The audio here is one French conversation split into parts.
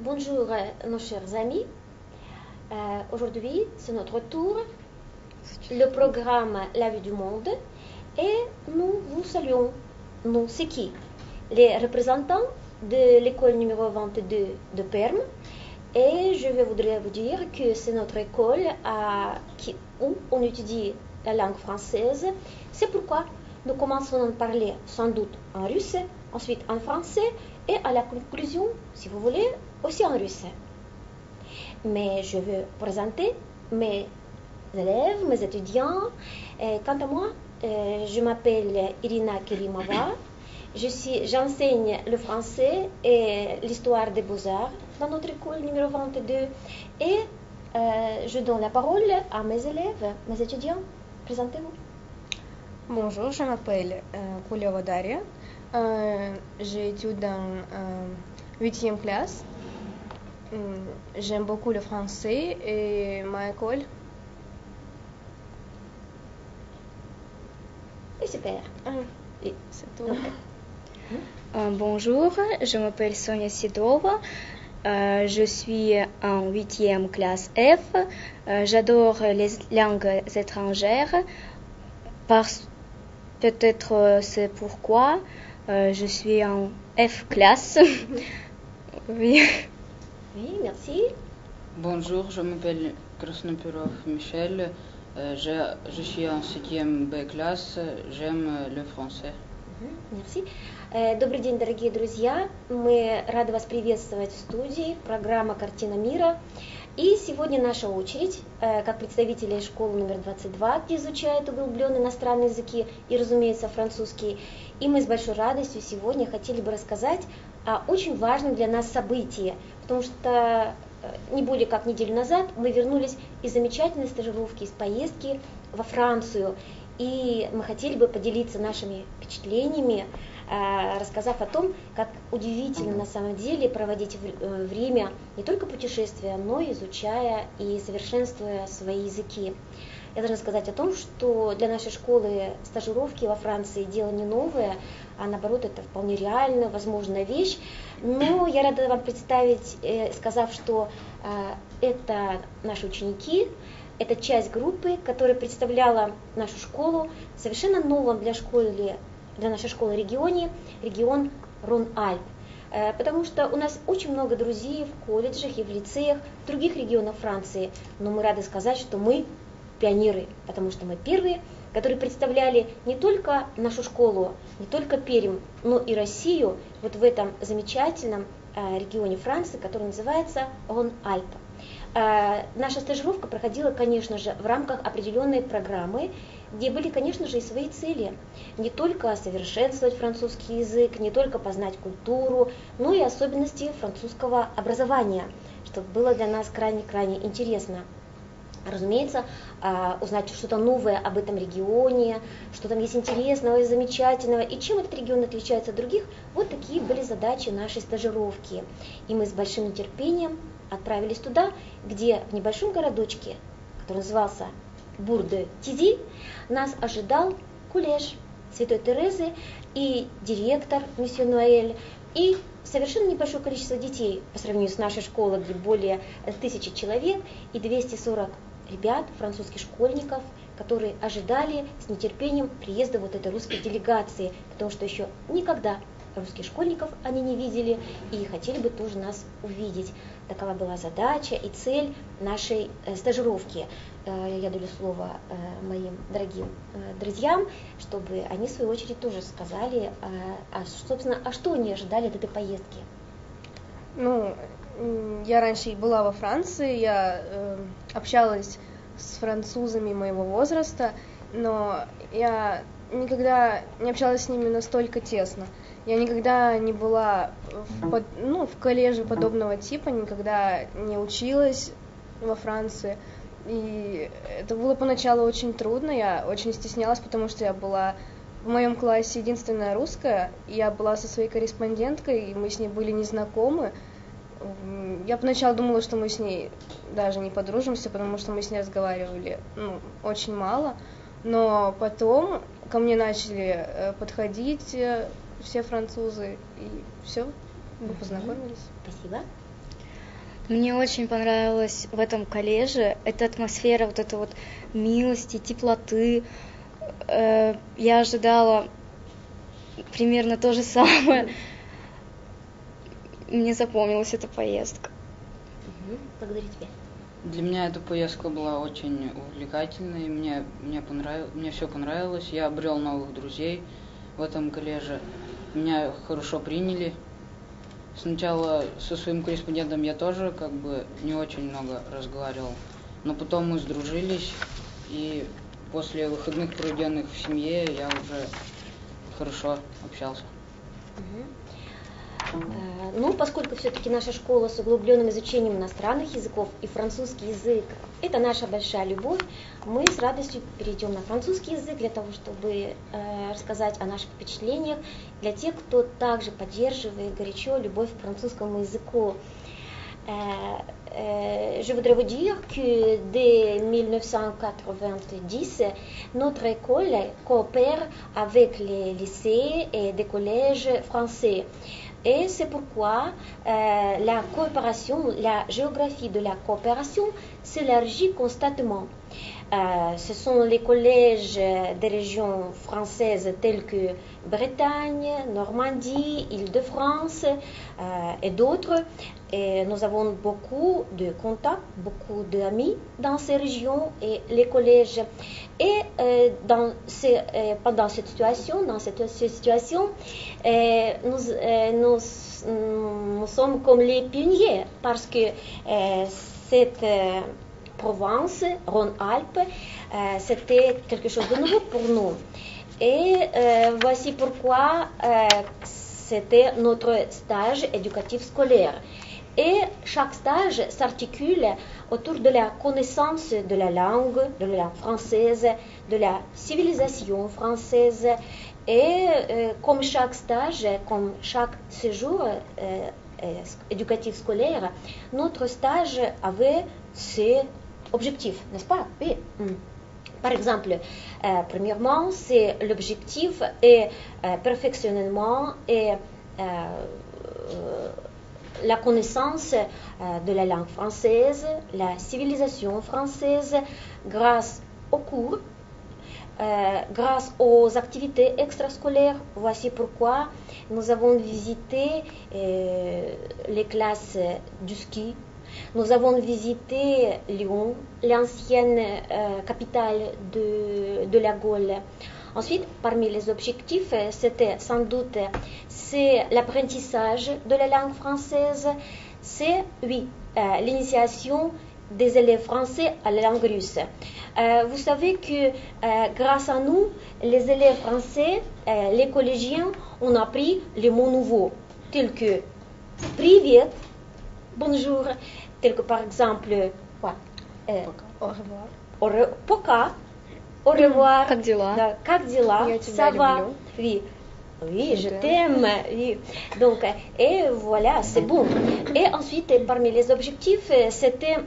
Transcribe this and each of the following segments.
Bonjour nos chers amis. Aujourd'hui, c'est notre tour, le programme La Vue du Monde, et nous vous saluons. Nous, c'est qui? Les représentants de l'école numéro 22 de Perm. Et je voudrais vous dire que c'est notre école où on étudie la langue française. C'est pourquoi nous commençons à parler sans doute en russe, ensuite en français et à la conclusion, si vous voulez, aussi en russe. Mais je veux présenter mes élèves, mes étudiants. Quant à moi, je m'appelle Irina Kerimova. J'enseigne le français et l'histoire des beaux-arts dans notre école numéro 22 et je donne la parole à mes élèves, mes étudiants. Présentez-vous. Bonjour, je m'appelle Kuleva Daria. J'étudie dans 8e classe. J'aime beaucoup le français et ma école. Et super. Et c'est tout. Bonjour, je m'appelle Sonia Sidova. Je suis en 8e classe F. J'adore les langues étrangères. Peut-être c'est pourquoi je suis en F classe. Oui. Oui, merci. Bonjour, je m'appelle Krasnopirov Michel. Je suis en 7e B класс. J'aime le français. Merci. Добрый день, дорогие друзья. Мы рады вас приветствовать в студии программа «Картина мира». И сегодня наша очередь, как представителей школы номер 22, где изучают углубленно иностранные языки и, разумеется, французский. И мы с большой радостью сегодня хотели бы рассказать о очень важном для нас событии, потому что не более как неделю назад мы вернулись из замечательной стажировки, из поездки во Францию. И мы хотели бы поделиться нашими впечатлениями, рассказав о том, как удивительно на самом деле проводить время не только путешествуя, но и изучая и совершенствуя свои языки. Я должна сказать о том, что для нашей школы стажировки во Франции дело не новое, а наоборот это вполне реальная, возможная вещь. Но я рада вам представить, сказав, что это наши ученики. Это часть группы, которая представляла нашу школу в совершенно новом для нашей школы регионе, регион Рон-Альп. Потому что у нас очень много друзей в колледжах и в лицеях других регионов Франции. Но мы рады сказать, что мы пионеры, потому что мы первые, которые представляли не только нашу школу, не только Пермь, но и Россию вот в этом замечательном регионе Франции, который называется Рон-Альп. Наша стажировка проходила, конечно же, в рамках определенной программы, где были, конечно же, и свои цели. Не только совершенствовать французский язык, не только познать культуру, но и особенности французского образования, что было для нас крайне-крайне интересно. Разумеется, узнать что-то новое об этом регионе, что там есть интересного и замечательного, и чем этот регион отличается от других. Вот такие были задачи нашей стажировки. И мы с большим нетерпением отправились туда, где в небольшом городочке, который назывался Бурде-Тизи, нас ожидал колледж Святой Терезы и директор месье Нуэль, и совершенно небольшое количество детей по сравнению с нашей школой, где более 1000 человек и 240 ребят, французских школьников, которые ожидали с нетерпением приезда вот этой русской делегации, потому что еще никогда русских школьников они не видели и хотели бы тоже нас увидеть. Такова была задача и цель нашей стажировки. Я даю слово моим дорогим друзьям, чтобы они в свою очередь тоже сказали, собственно, что они ожидали от этой поездки. Я раньше была во Франции, я общалась с французами моего возраста, но я никогда не общалась с ними настолько тесно. Я никогда не была в колледже подобного типа, никогда не училась во Франции. И это было поначалу очень трудно, я очень стеснялась, потому что я была в моем классе единственная русская, я была со своей корреспонденткой, и мы с ней были незнакомы. Я поначалу думала, что мы с ней даже не подружимся, потому что мы с ней разговаривали очень мало. Но потом ко мне начали подходить все французы, и все, мы познакомились. Спасибо. Мне очень понравилось в этом колледже эта атмосфера, вот эта вот милости, теплоты. Я ожидала примерно то же самое. Мне запомнилась эта поездка. Благодарю тебя. Для меня эта поездка была очень увлекательной, мне все понравилось, я обрел новых друзей в этом колледже, меня хорошо приняли. Сначала со своим корреспондентом я тоже как бы не очень много разговаривал, но потом мы сдружились, и после выходных, проведенных в семье, я уже хорошо общался. Ну, поскольку все-таки наша школа с углубленным изучением иностранных языков и французский язык – это наша большая любовь, мы с радостью перейдем на французский язык для того, чтобы рассказать о наших впечатлениях для тех, кто также поддерживает горячо любовь к французскому языку. Je voudrais vous dire que dès 1990, notre école coopère avec les lycées et des collèges français. Et c'est pourquoi la coopération, la géographie de la coopération s'élargit constamment. Ce sont les collèges des régions françaises telles que Bretagne, Normandie, Île-de-France et d'autres. Et nous avons beaucoup de contacts, beaucoup d'amis dans ces régions et les collèges. Et pendant cette situation, nous sommes comme les pionniers parce que cette Provence, Rhône-Alpes, c'était quelque chose de nouveau pour nous. Et voici pourquoi c'était notre stage éducatif scolaire. Et chaque stage s'articule autour de la connaissance de la langue française, de la civilisation française. Et comme chaque stage, comme chaque séjour éducatif scolaire, notre stage avait ses objectifs, n'est-ce pas? Oui. Par exemple, premièrement, c'est l'objectif et perfectionnement et la connaissance de la langue française, la civilisation française, grâce aux cours, grâce aux activités extrascolaires. Voici pourquoi nous avons visité les classes du ski. Nous avons visité Lyon, l'ancienne capitale de la Gaule. Ensuite, parmi les objectifs, c'était sans doute l'apprentissage de la langue française, c'est l'initiation des élèves français à la langue russe. Vous savez que grâce à nous, les élèves français, les collégiens, ont appris les mots nouveaux, tels que «Привет», «Bonjour», tels que par exemple Au revoir. «Пока», «Au revoir», Как дела? Да, «Как дела», Я тебя «Ça va», люблю. oui. Oui, je t'aime. Oui. Donc, et voilà, c'est bon. Et ensuite, parmi les objectifs, c'était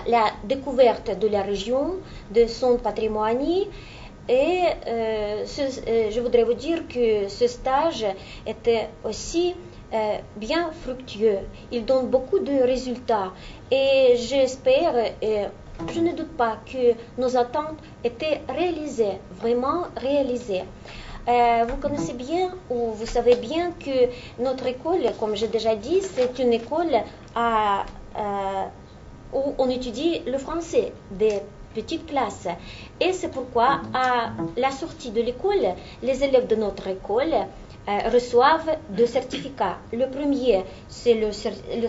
la découverte de la région, de son patrimoine. Et je voudrais vous dire que ce stage était aussi bien fructueux. Il donne beaucoup de résultats. Et j'espère, je ne doute pas que nos attentes étaient réalisées, vraiment réalisées. Vous connaissez bien ou vous savez bien que notre école, comme j'ai déjà dit, c'est une école où on étudie le français des petites classes. Et c'est pourquoi, à la sortie de l'école, les élèves de notre école reçoivent deux certificats. Le premier, c'est le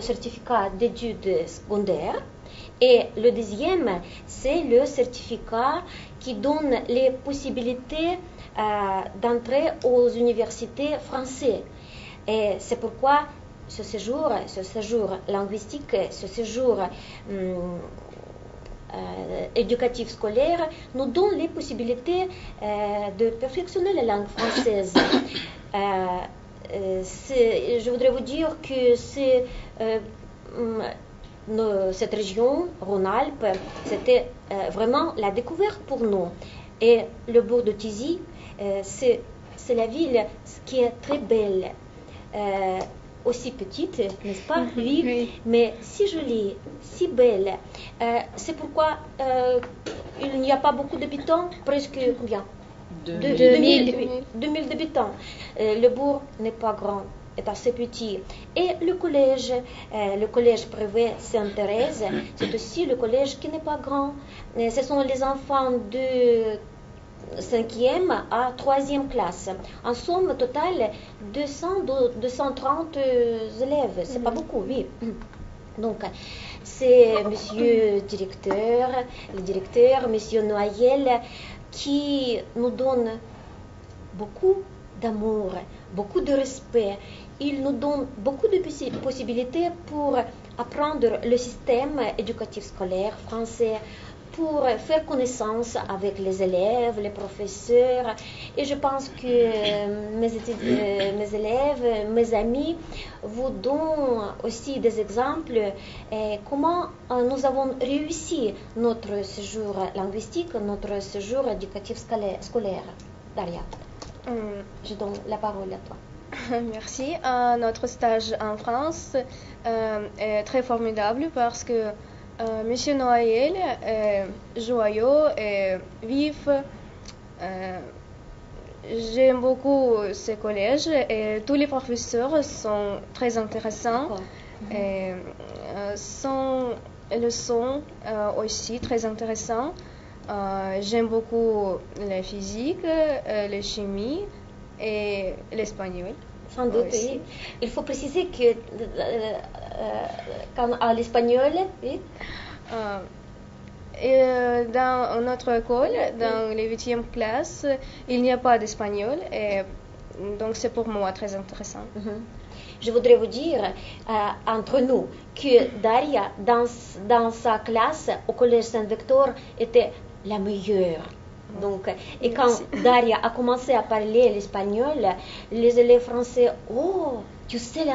certificat d'études secondaires. Et le deuxième, c'est le certificat qui donne les possibilités d'entrer aux universités françaises. Et c'est pourquoi ce séjour linguistique, ce séjour éducatif scolaire nous donne les possibilités de perfectionner la langue française. Je voudrais vous dire que cette région, Rhône-Alpes, c'était vraiment la découverte pour nous. Et le bourg de Thizy, c'est la ville qui est très belle. aussi petite, n'est-ce pas? Oui, Oui. mais si jolie, si belle. C'est pourquoi il n'y a pas beaucoup d'habitants, presque combien? 2000. Oui, 2000 habitants. Le bourg n'est pas grand, est assez petit. Et le collège privé Sainte-Thérèse, c'est aussi le collège qui n'est pas grand. Ce sont les enfants de 5e à 3e classe. En somme totale, 230 élèves. C'est pas beaucoup, oui. Donc, c'est monsieur le directeur, monsieur Noël, qui nous donne beaucoup d'amour, beaucoup de respect. Il nous donne beaucoup de possibilités pour apprendre le système éducatif scolaire français, pour faire connaissance avec les élèves, les professeurs. Et je pense que mes élèves, mes amis vous donnent aussi des exemples comment nous avons réussi notre séjour linguistique, notre séjour éducatif scolaire. Daria, je donne la parole à toi. Merci. Notre stage en France est très formidable parce que Monsieur Noël est joyeux et vif. J'aime beaucoup ce collège et tous les professeurs sont très intéressants. Et son leçon aussi très intéressant. J'aime beaucoup la physique, la chimie et l'espagnol. Sans doute, oui. Il faut préciser que à l'espagnol, oui. Et dans notre école, dans les 8e classes, il n'y a pas d'espagnol et donc c'est pour moi très intéressant. Je voudrais vous dire entre nous que Daria, dans sa classe au collège Saint-Victor, était la meilleure. Donc, et quand Daria a commencé à parler l'espagnol, les élèves français, oh, tu sais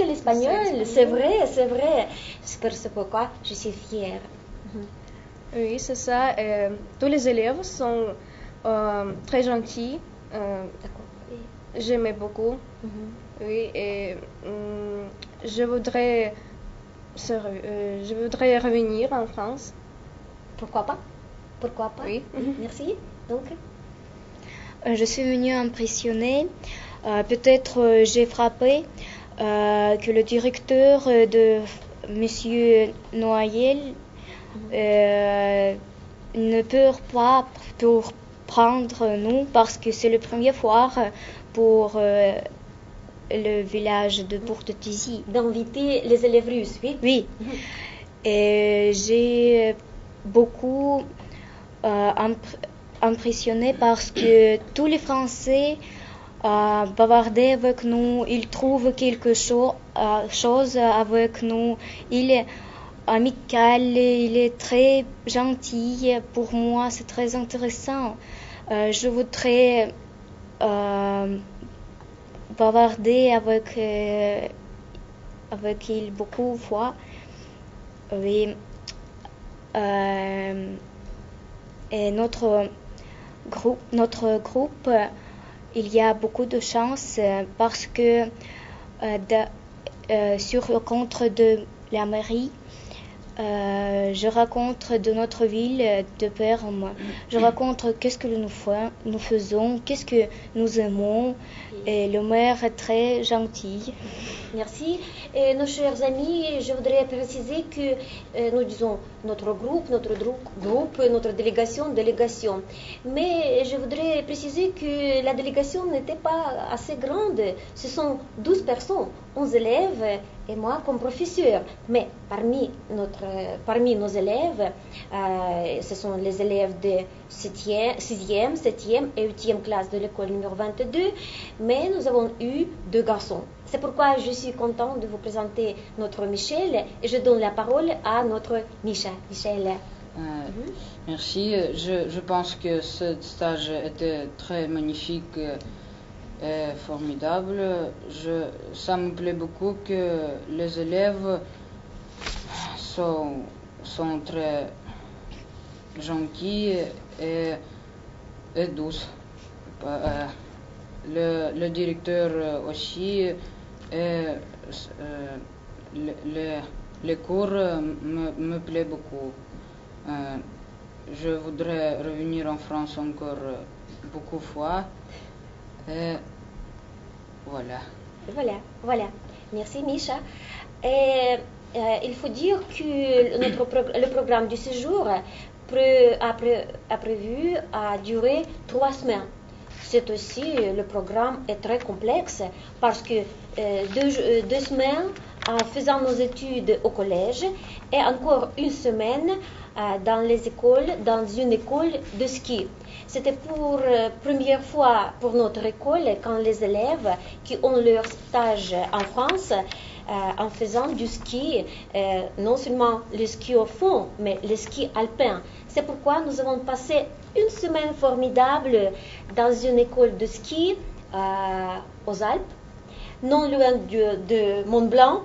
l'espagnol, c'est vrai. C'est pourquoi je suis fière. Oui, c'est ça. Tous les élèves sont très gentils. J'aimais beaucoup. Oui, et je voudrais revenir en France. Pourquoi pas? Oui. Merci. Donc, je suis venue impressionnée. Peut-être j'ai frappé que le directeur de Monsieur Noël ne peut pas pour prendre nous parce que c'est la première fois pour le village de Porte-Tizy. D'inviter les élèves russes, oui? Oui. Et j'ai beaucoup impressionné parce que tous les Français bavardaient avec nous, ils trouvent quelque chose avec nous. Il est amical, il est très gentil. Pour moi, c'est très intéressant. Je voudrais bavarder avec il beaucoup de fois. Oui. Et notre groupe, il y a beaucoup de chance parce que sur le compte de la mairie, je raconte de notre ville de Perm. Je raconte qu'est-ce que nous faisons, qu'est-ce que nous aimons. Et le maire est très gentil. Merci. Et nos chers amis, je voudrais préciser que nous disons notre groupe, notre délégation. Mais je voudrais préciser que la délégation n'était pas assez grande. Ce sont 12 personnes, 11 élèves et moi comme professeur. Mais parmi nos élèves, ce sont les élèves de 6e, 7e et 8e classe de l'école numéro 22. Mais nous avons eu 2 garçons. C'est pourquoi je suis contente de vous présenter notre Michel et je donne la parole à notre Michel. Merci. Je pense que ce stage était très magnifique et formidable. Ça me plaît beaucoup que les élèves sont très gentils et douces. Le directeur aussi Et les cours me plaisent beaucoup. Je voudrais revenir en France encore beaucoup de fois. Et voilà. Voilà. Merci Misha. Et il faut dire que le programme du séjour a prévu à durer 3 semaines. C'est aussi, le programme est très complexe parce que 2 semaines en faisant nos études au collège et encore 1 semaine dans une école de ski. C'était pour première fois pour notre école quand les élèves qui ont leur stage en France en faisant du ski, non seulement le ski au fond, mais le ski alpin. C'est pourquoi nous avons passé 1 semaine formidable dans une école de ski aux Alpes, non loin de Mont-Blanc,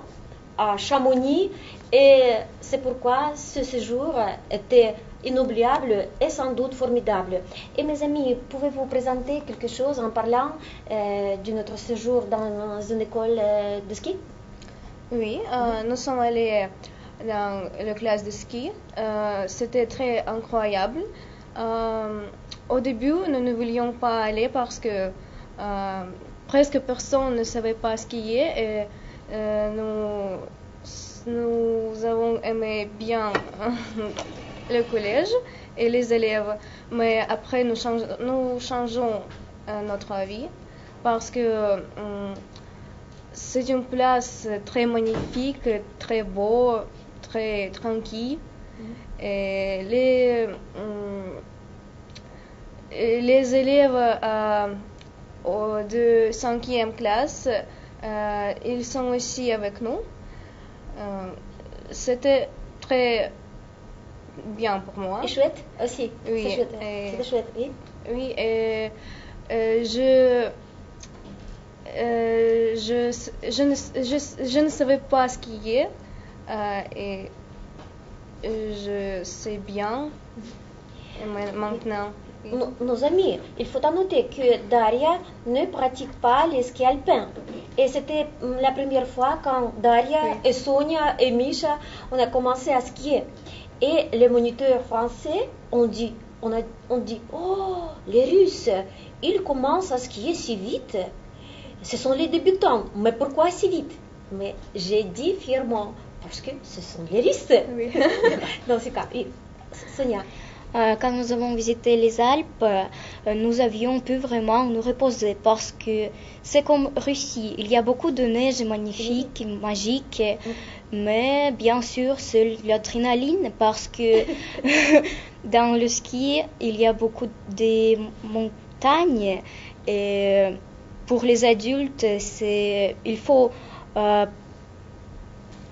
à Chamonix, et c'est pourquoi ce séjour était inoubliable et sans doute formidable. Et mes amis, pouvez-vous présenter quelque chose en parlant de notre séjour dans une école de ski? Oui, nous sommes allés dans la classe de ski. C'était très incroyable. Au début, nous ne voulions pas aller parce que presque personne ne savait pas skier et nous avons aimé bien le collège et les élèves. Mais après, nous changeons notre avis parce que c'est une place très magnifique, très beau, très tranquille. Et les élèves de 5e classe, ils sont aussi avec nous. C'était très bien pour moi. Et chouette aussi. Oui. C'est chouette. C'était chouette, oui. Oui, et je ne savais pas skier et je sais bien maintenant. Nos amis, il faut noter que Daria ne pratique pas le ski alpin. Et c'était la première fois quand Daria et Sonia et Misha on a commencé à skier. Et les moniteurs français ont dit, oh, les Russes, ils commencent à skier si vite. Ce sont les débutants, mais pourquoi si vite? Mais j'ai dit fièrement, parce que ce sont les Russes. Oui. Dans ce cas, oui. Sonia. Quand nous avons visité les Alpes, nous avions pu vraiment nous reposer parce que c'est comme Russie. Il y a beaucoup de neige magnifique, magique, mais bien sûr c'est l'adrénaline parce que dans le ski, il y a beaucoup de montagnes et pour les adultes, il faut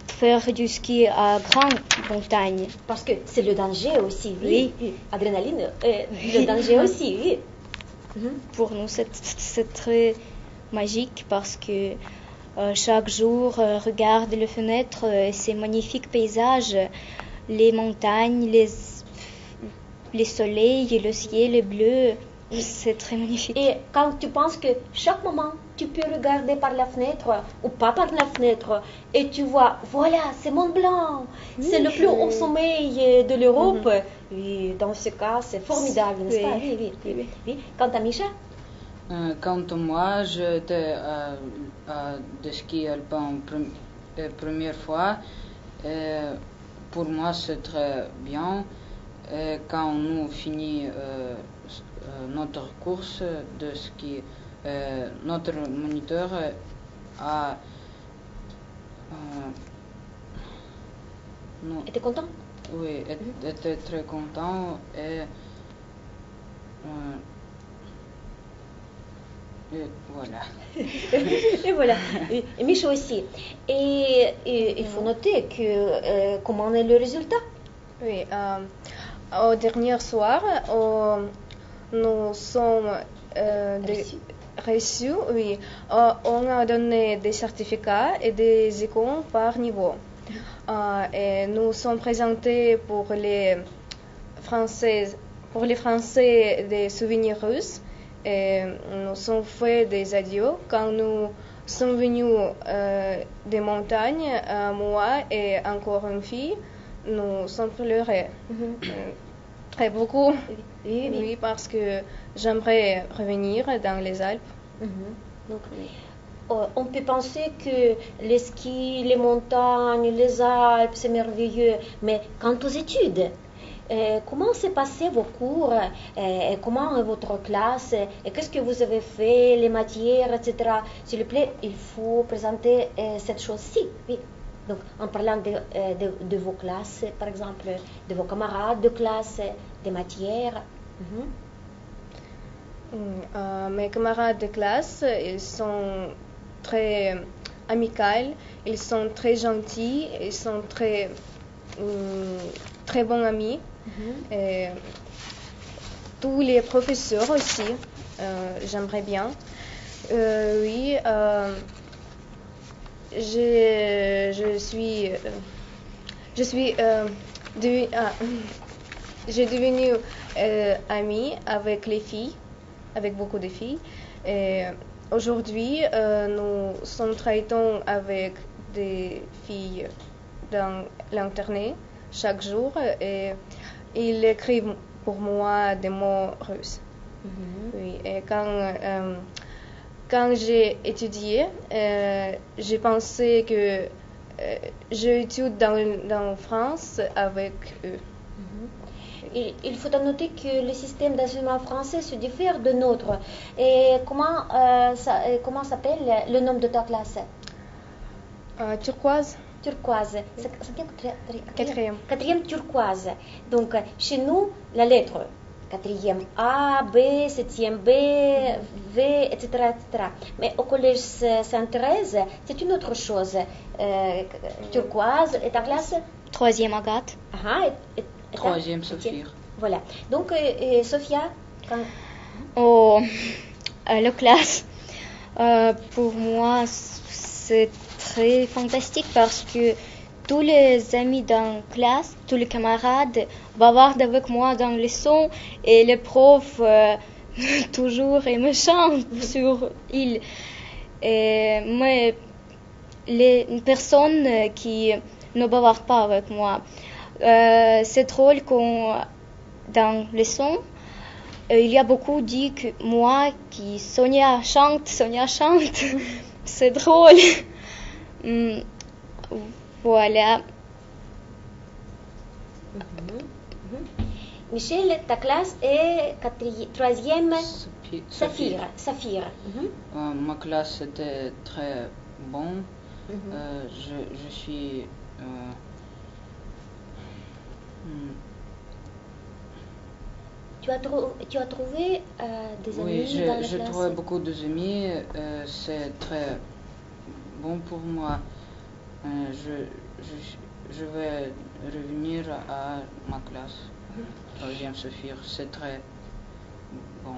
faire du ski à grande montagne. Parce que c'est le danger aussi, oui. Adrénaline, le danger aussi, oui. Pour nous, c'est très magique parce que chaque jour, regarde les fenêtres, ces magnifiques paysages, les montagnes, les soleils, le ciel bleu. C'est très magnifique. Et quand tu penses que chaque moment, tu peux regarder par la fenêtre ou pas par la fenêtre et tu vois, voilà, c'est Mont Blanc, c'est le plus haut sommet de l'Europe. Oui, dans ce cas, c'est formidable, n'est-ce pas? Oui. Quant à Misha? Quant à moi, j'étais de ski alpin première fois. Et pour moi, c'est très bien. Et quand nous finissons notre course de ski, notre moniteur était content? Oui, était très content et voilà. Et voilà. Et Micha aussi. Et il faut noter que comment est le résultat? Oui, au dernier soir, nous sommes reçus. Oui, on a donné des certificats et des icônes par niveau. Et nous sommes présentés pour les Français des souvenirs russes. Et nous sommes fait des adieux quand nous sont venus des montagnes, moi et encore une fille, nous sommes pleurés très beaucoup. Oui, parce que j'aimerais revenir dans les Alpes. Donc, on peut penser que les skis, les montagnes, les Alpes, c'est merveilleux, mais quant aux études, comment s'est passé vos cours, comment est votre classe, et qu'est-ce que vous avez fait, les matières, etc. S'il vous plaît, il faut présenter cette chose-ci. Oui. Donc, en parlant de vos classes, par exemple, de vos camarades de classe, des matières. Mes camarades de classe, ils sont très amicaux, ils sont très gentils, ils sont très bons amis. Et tous les professeurs aussi, j'aimerais bien. Oui, j'ai devenu amie avec les filles, avec beaucoup de filles. Et aujourd'hui, nous sommes traitants avec des filles dans l'internet chaque jour et ils écrivent pour moi des mots russes. Oui, et quand j'ai étudié, j'ai pensé que j'étudie dans France avec eux. Il faut noter que le système d'enseignement français se diffère de nôtre. Et comment s'appelle le nom de ta classe? Turquoise. Turquoise. Quatrième turquoise. Donc, chez nous, la lettre. 4e A, B, 7e B, V, etc., etc. Mais au collège Sainte-Thérèse, c'est une autre chose. Turquoise. Et ta classe? 3e Agathe. Troisième Saphir. Voilà. Donc, Sophia, la classe, pour moi, c'est très fantastique parce que tous les amis dans la classe, tous les camarades bavardent avec moi dans les leçons et les profs toujours et me chantent sur ils. Mais les personnes qui ne bavardent pas avec moi, c'est drôle qu'on dans les leçons, il y a beaucoup dit que moi qui Sonia chante, c'est drôle. Voilà. Michel, ta classe est 3e Saphir. Ma classe était très bonne. Je suis... Tu as trouvé des amis oui, dans la classe? J'ai trouvé beaucoup d'amis. C'est très bon pour moi. Je vais revenir à ma classe. 3e Saphir, c'est très bon.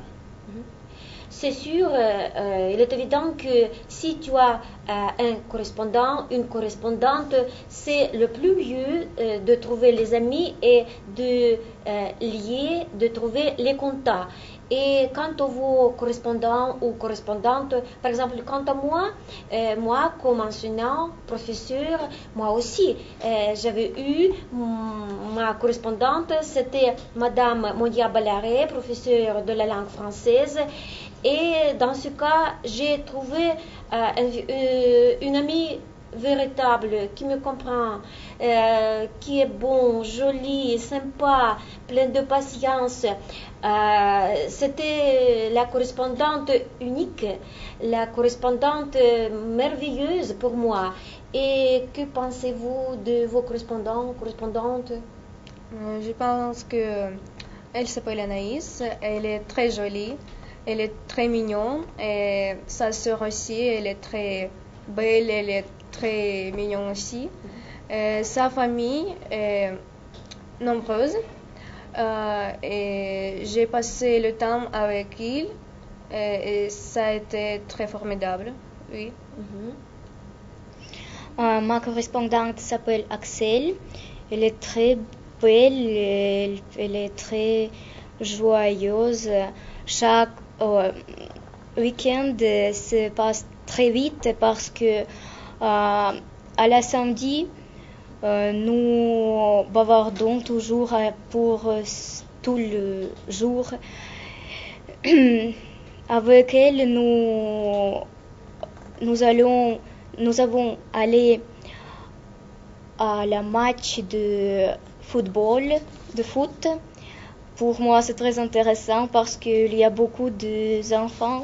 C'est sûr, il est évident que si tu as un correspondant, une correspondante, c'est le plus mieux de trouver les amis et de lier, de trouver les contacts. Et quant à vos correspondants ou correspondantes, par exemple, quant à moi, moi comme enseignant, professeur, moi aussi, j'avais eu ma correspondante, c'était Madame Monia Ballaré, professeure de la langue française. Et dans ce cas, j'ai trouvé une amie véritable qui me comprend, qui est bon, jolie, sympa, pleine de patience. C'était la correspondante unique, la correspondante merveilleuse pour moi. Et que pensez-vous de vos correspondants, correspondantes? Je pense que elle s'appelle Anaïs, elle est très jolie. Elle est très mignonne et sa sœur aussi, elle est très belle, elle est très mignonne aussi. Sa famille est nombreuse et j'ai passé le temps avec elle et ça a été très formidable. Oui. Ma correspondante s'appelle Axel. Elle est très belle, elle est très joyeuse. Chaque week-end se passe très vite parce que à la samedi, nous bavardons toujours pour tout le jour. Avec elle, nous avons allé à la match de foot. Pour moi, c'est très intéressant parce qu'il y a beaucoup d'enfants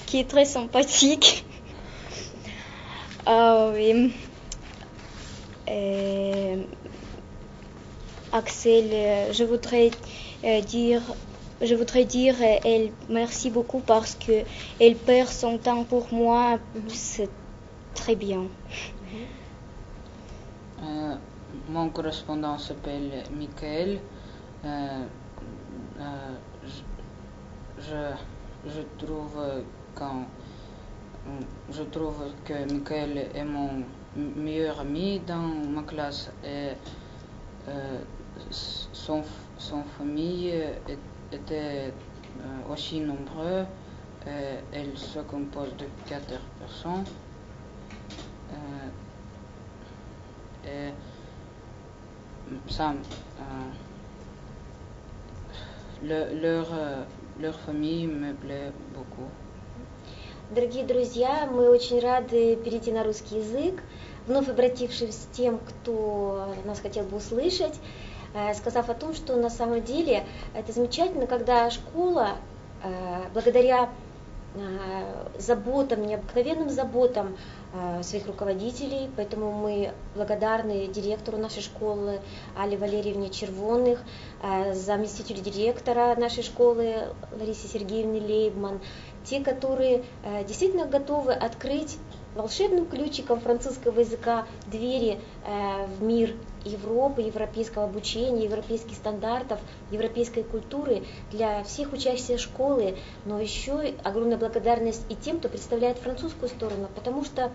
qui est très sympathique. Oui. Axel, je voudrais dire elle merci beaucoup parce que elle perd son temps pour moi. C'est très bien. Mon correspondant s'appelle Michael. Je trouve que Michael est mon meilleur ami dans ma classe et son famille était aussi nombreux. Elle se compose de 4 personnes. Et ça, leur famille me plaît beaucoup. Дорогие друзья, мы очень рады перейти на русский язык, вновь обратившись с тем, кто нас хотел бы услышать, сказав о том, что на самом деле это замечательно, когда школа, благодаря заботам, необыкновенным заботам своих руководителей, поэтому мы благодарны директору нашей школы Алле Валерьевне Червонных, заместителю директора нашей школы Ларисе Сергеевне Лейбман, те, которые действительно готовы открыть волшебным ключиком французского языка двери в мир Европы, европейского обучения, европейских стандартов, европейской культуры для всех учащихся школы, но еще огромная благодарность и тем, кто представляет французскую сторону, потому что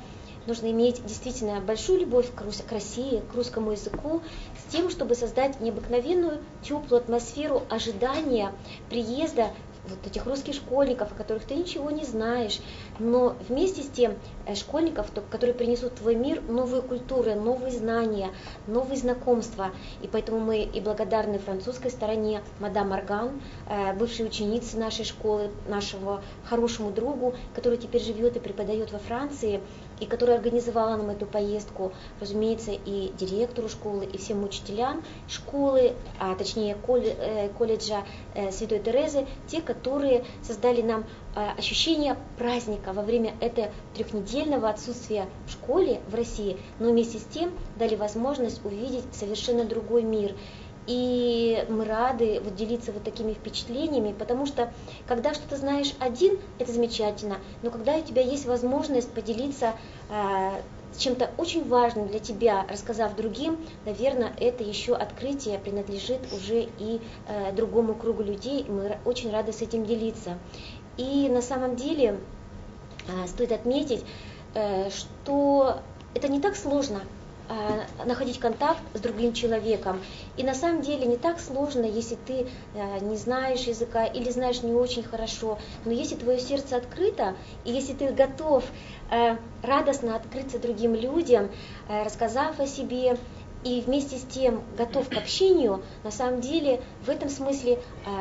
нужно иметь действительно большую любовь к России, к русскому языку, с тем, чтобы создать необыкновенную теплую атмосферу ожидания приезда вот этих русских школьников, о которых ты ничего не знаешь, но вместе с тем школьников, которые принесут в твой мир новые культуры, новые знания, новые знакомства. И поэтому мы и благодарны французской стороне, мадам Арган, бывшей ученице нашей школы, нашему хорошему другу, который теперь живет и преподает во Франции, и которая организовала нам эту поездку, разумеется, и директору школы, и всем учителям школы, а точнее колледжа Святой Терезы, те, которые создали нам ощущение праздника во время этого трехнедельного отсутствия в школе в России, но вместе с тем дали возможность увидеть совершенно другой мир. И мы рады делиться вот такими впечатлениями, потому что когда что-то знаешь один, это замечательно, но когда у тебя есть возможность поделиться чем-то очень важным для тебя, рассказав другим, наверное, это еще открытие принадлежит уже и другому кругу людей, и мы очень рады с этим делиться. И на самом деле стоит отметить, что это не так сложно находить контакт с другим человеком. И на самом деле не так сложно, если ты не знаешь языка или знаешь не очень хорошо, но если твое сердце открыто, и если ты готов радостно открыться другим людям, рассказав о себе, и вместе с тем готов к общению, на самом деле в этом смысле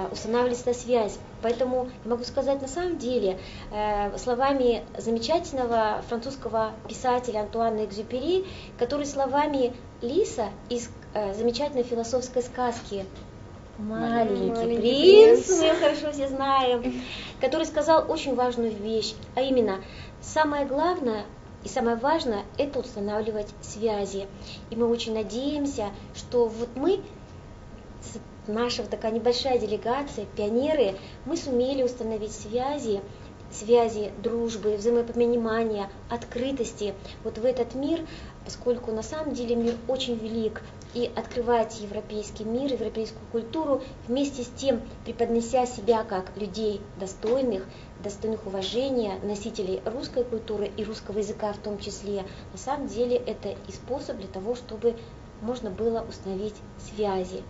устанавливается связь. Поэтому я могу сказать на самом деле словами замечательного французского писателя Антуана Экзюпери, который словами Лиса из замечательной философской сказки «Маленький принц», мы ее хорошо все знаем, который сказал очень важную вещь, а именно самое главное и самое важное – это устанавливать связи. И мы очень надеемся, что вот мы, наша вот такая небольшая делегация, пионеры, мы сумели установить связи дружбы, взаимопонимания, открытости вот в этот мир, поскольку на самом деле мир очень велик, и открывать европейский мир, европейскую культуру, вместе с тем преподнеся себя как людей достойных уважения, носителей русской культуры и русского языка в том числе, на самом деле это и способ для того, чтобы можно было установить связи.